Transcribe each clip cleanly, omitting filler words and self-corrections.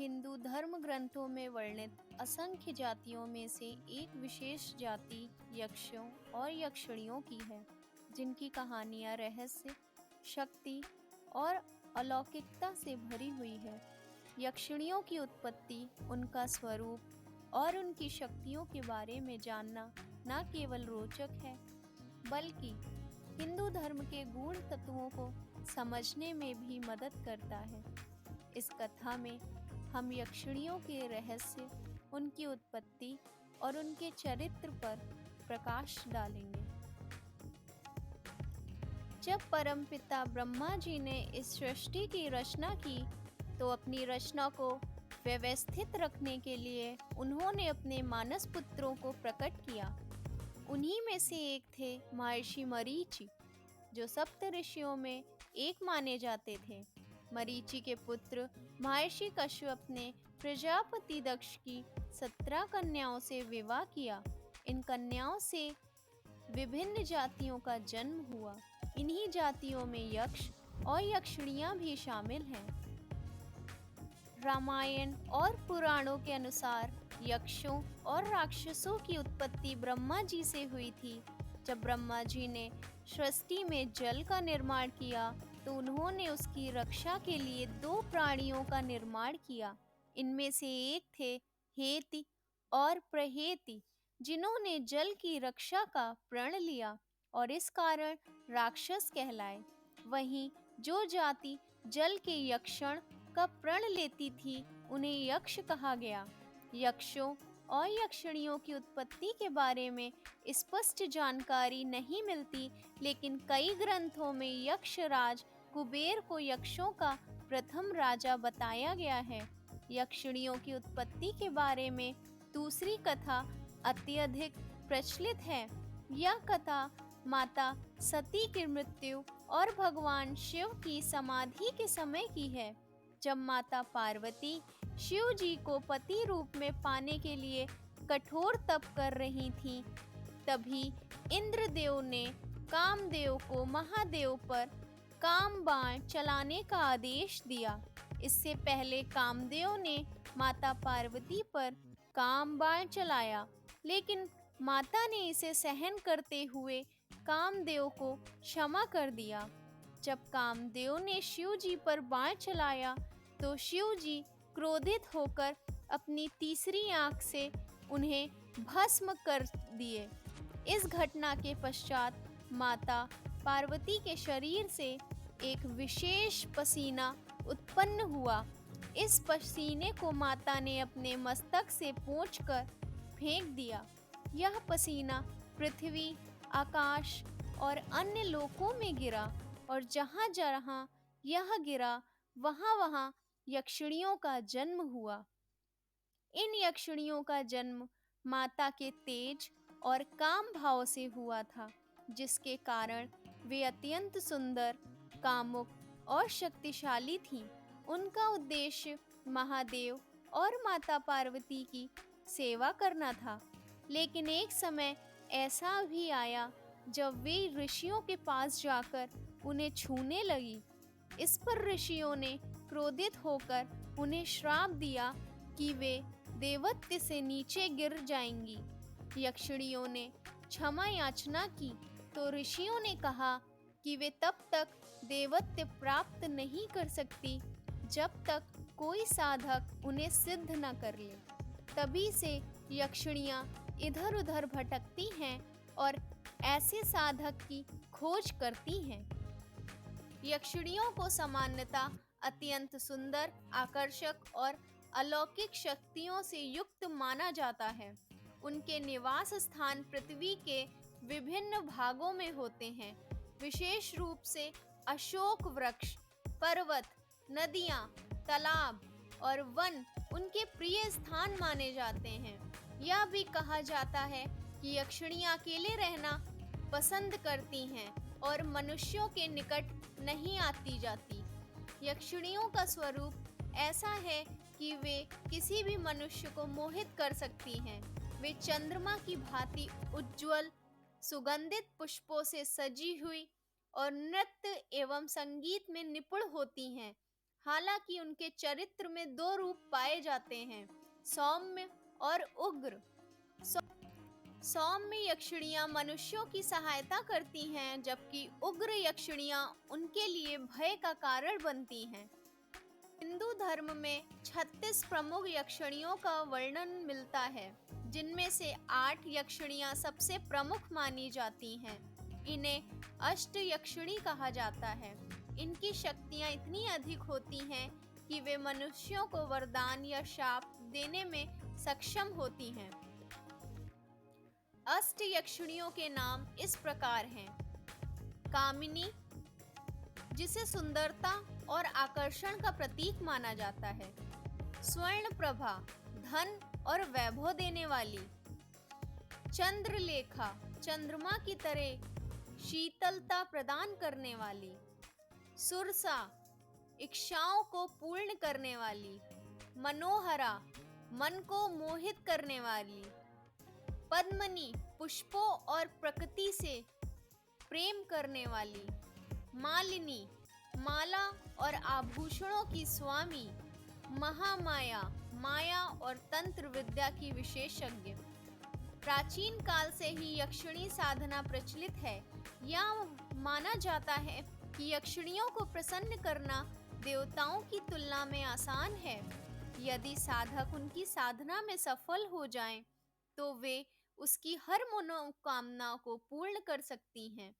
हिंदू धर्म ग्रंथों में वर्णित असंख्य जातियों में से एक विशेष जाति यक्षों और यक्षिणियों की है, जिनकी कहानियां रहस्य, शक्ति और अलौकिकता से भरी हुई है। यक्षिणियों की उत्पत्ति, उनका स्वरूप और उनकी शक्तियों के बारे में जानना न केवल रोचक है, बल्कि हिंदू धर्म के गूढ़ तत्वों को समझने में भी मदद करता है। इस कथा में हम यक्षिणियों के रहस्य, उनकी उत्पत्ति और उनके चरित्र पर प्रकाश डालेंगे। जब परमपिता ब्रह्मा जी ने इस सृष्टि की रचना की, तो अपनी रचना को व्यवस्थित रखने के लिए उन्होंने अपने मानस पुत्रों को प्रकट किया। उन्हीं में से एक थे महर्षि मरीचि, जो सप्त ऋषियों में एक माने जाते थे। मरीचि के पुत्र महर्षि कश्यप ने प्रजापति दक्ष की 17 कन्याओं से विवाह किया। इन कन्याओं से विभिन्न जातियों का जन्म हुआ। इन्हीं जातियों में यक्ष और यक्षिणियां भी शामिल हैं। रामायण और पुराणों के अनुसार यक्षों और राक्षसों की उत्पत्ति ब्रह्मा जी से हुई थी। जब ब्रह्मा जी ने सृष्टि में जल का निर्माण किया, तो उन्होंने उसकी रक्षा के लिए 2 प्राणियों का निर्माण किया। इनमें से एक थे हेति और प्रहेति, जिन्होंने जल की रक्षा का प्रण लिया और इस कारण राक्षस कहलाए। वहीं जो जाति जल के यक्षण का प्रण लेती थी, उन्हें यक्ष कहा गया। यक्षों और यक्षिणियों की उत्पत्ति के बारे में स्पष्ट जानकारी नहीं मिलती, लेकिन कई ग्रंथों में यक्षराज कुबेर को यक्षों का प्रथम राजा बताया गया है। यक्षिणियों की उत्पत्ति के बारे में दूसरी कथा अत्यधिक प्रचलित है। यह कथा माता सती की मृत्यु और भगवान शिव की समाधि के समय की है। जब माता पार्वती शिव जी को पति रूप में पाने के लिए कठोर तप कर रही थीं, तभी इंद्रदेव ने कामदेव को महादेव पर काम बाण चलाने का आदेश दिया। इससे पहले कामदेव ने माता पार्वती पर काम बाण चलाया, लेकिन माता ने इसे सहन करते हुए कामदेव को क्षमा कर दिया। जब कामदेव ने शिव जी पर बाण चलाया, तो शिव जी क्रोधित होकर अपनी तीसरी आंख से उन्हें भस्म कर दिए। इस घटना के पश्चात माता पार्वती के शरीर से एक विशेष पसीना उत्पन्न हुआ। इस पसीने को माता ने अपने मस्तक से पोंछकर फेंक दिया। यह पसीना पृथ्वी, आकाश और अन्य लोकों में गिरा, और जहाँ जहाँ यह गिरा, वहाँ वहाँ यक्षिणियों का जन्म हुआ। इन यक्षिणियों का जन्म माता के तेज और काम भाव से हुआ था, जिसके कारण वे अत्यंत सुंदर, कामुक और शक्तिशाली थीं। उनका उद्देश्य महादेव और माता पार्वती की सेवा करना था। लेकिन एक समय ऐसा भी आया जब वे ऋषियों के पास जाकर उन्हें छूने लगी। इस पर ऋषियों ने क्रोधित होकर उन्हें श्राप दिया कि वे देवत्व से नीचे गिर जाएंगी। यक्षिणियों ने क्षमा याचना की, तो ऋषियों ने कहा कि वे तब तक देवत्व प्राप्त नहीं कर सकती जब तक कोई साधक उन्हें सिद्ध न कर ले। तभी से यक्षिणियां इधर उधर भटकती हैं और ऐसे साधक की खोज करती हैं। यक्षिणियों को सामान्यतः अत्यंत सुंदर, आकर्षक और अलौकिक शक्तियों से युक्त माना जाता है। उनके निवास स्थान पृथ्वी के विभिन्न भागों में होते हैं। विशेष रूप से अशोक वृक्ष, पर्वत, नदियाँ, तालाब और वन उनके प्रिय स्थान माने जाते हैं। यह भी कहा जाता है कि यक्षिणियाँ अकेले रहना पसंद करती हैं और मनुष्यों के निकट नहीं आती जाती। यक्षिणियों का स्वरूप ऐसा है कि वे किसी भी मनुष्य को मोहित कर सकती हैं। वे चंद्रमा की भांति उज्ज्वल, सुगंधित पुष्पों से सजी हुई और नृत्य एवं संगीत में निपुण होती हैं। हालांकि उनके चरित्र में दो रूप पाए जाते हैं, सौम्य और उग्र। सौम्य यक्षिणियां मनुष्यों की सहायता करती हैं, जबकि उग्र यक्षिणियां उनके लिए भय का कारण बनती हैं। हिंदू धर्म में 36 प्रमुख यक्षिणियों का वर्णन मिलता है, जिनमें से 8 यक्षिणियां सबसे प्रमुख मानी जाती हैं। इन्हें अष्ट यक्षिणी कहा जाता है। इनकी शक्तियां इतनी अधिक होती हैं कि वे मनुष्यों को वरदान या शाप देने में सक्षम होती हैं। अष्ट यक्षिणियों के नाम इस प्रकार हैं: कामिनी, जिसे सुंदरता और आकर्षण का प्रतीक माना जाता है। स्वर्णप्रभा, धन और वैभव देने वाली। चंद्रलेखा, चंद्रमा की तरह शीतलता प्रदान करने वाली। सुरसा, इच्छाओं को पूर्ण करने वाली। मनोहरा, मन को मोहित करने वाली। पद्मनी, पुष्पों और प्रकृति से प्रेम करने वाली। मालिनी, माला और आभूषणों की स्वामी। महामाया, माया और तंत्र विद्या की विशेषज्ञ। प्राचीन काल से ही यक्षिणी साधना प्रचलित है। यह माना जाता है कि यक्षिणियों को प्रसन्न करना देवताओं की तुलना में आसान है। यदि साधक उनकी साधना में सफल हो जाएं, तो वे उसकी हर मनोकामना को पूर्ण कर सकती हैं।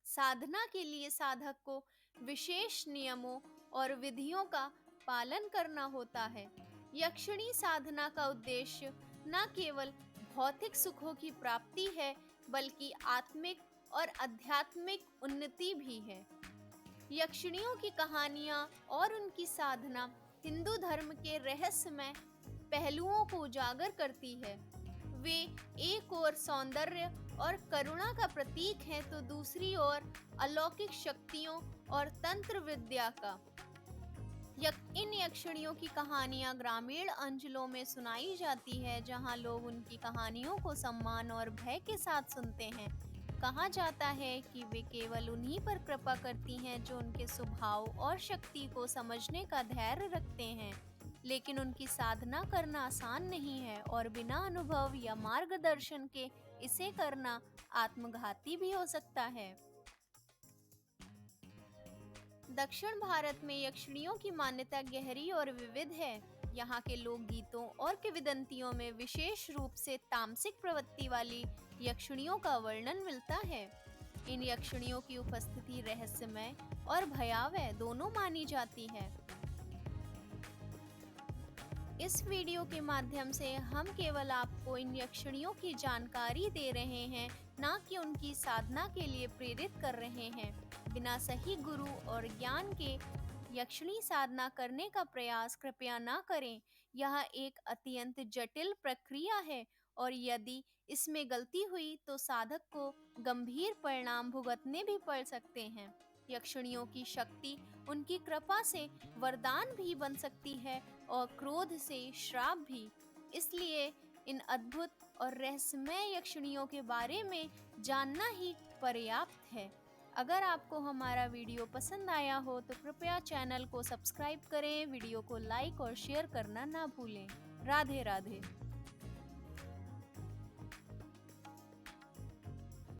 साधना के लिए साधक को विशेष नियमों और विधियों का पालन करना होता है। यक्षिणी साधना का उद्देश्य न केवल भौतिक सुखों की प्राप्ति है, बल्कि आत्मिक और आध्यात्मिक उन्नति भी है। यक्षिणियों की कहानियां और उनकी साधना हिंदू धर्म के रहस्यमय पहलुओं को उजागर करती है। वे एक ओर सौंदर्य और करुणा का प्रतीक हैं, तो दूसरी ओर अलौकिक शक्तियों और तंत्र विद्या का। इन यक्षिणियों की कहानियां ग्रामीण अंचलों में सुनाई जाती है, जहां लोग उनकी कहानियों को सम्मान और भय के साथ सुनते हैं। कहा जाता है कि वे केवल उन्हीं पर कृपा करती हैं जो उनके स्वभाव और शक्ति को समझने का धैर्य रखते हैं। लेकिन उनकी साधना करना आसान नहीं है और बिना अनुभव या मार्गदर्शन के इसे करना आत्मघाती भी हो सकता है। दक्षिण भारत में यक्षिणियों की मान्यता गहरी और विविध है। यहाँ के लोकगीतों और किंवदंतियों में विशेष रूप से तामसिक प्रवृत्ति वाली यक्षिणियों का वर्णन मिलता है। इन यक्षिणियों की उपस्थिति रहस्यमय और भयावह दोनों मानी जाती है। इस वीडियो के माध्यम से हम केवल आपको इन यक्षिणियों की जानकारी दे रहे हैं, न कि उनकी साधना के लिए प्रेरित कर रहे हैं। बिना सही गुरु और ज्ञान के यक्षिणी साधना करने का प्रयास कृपया न करें। यह एक अत्यंत जटिल प्रक्रिया है और यदि इसमें गलती हुई तो साधक को गंभीर परिणाम भुगतने भी पड़ सकते हैं। यक्षिणियों की शक्ति उनकी कृपा से वरदान भी बन सकती है और क्रोध से श्राप भी। इसलिए इन अद्भुत और रहस्यमय यक्षिणियों के बारे में जानना ही पर्याप्त है। अगर आपको हमारा वीडियो पसंद आया हो तो कृपया चैनल को सब्सक्राइब करें, वीडियो को लाइक और शेयर करना ना भूलें। राधे राधे।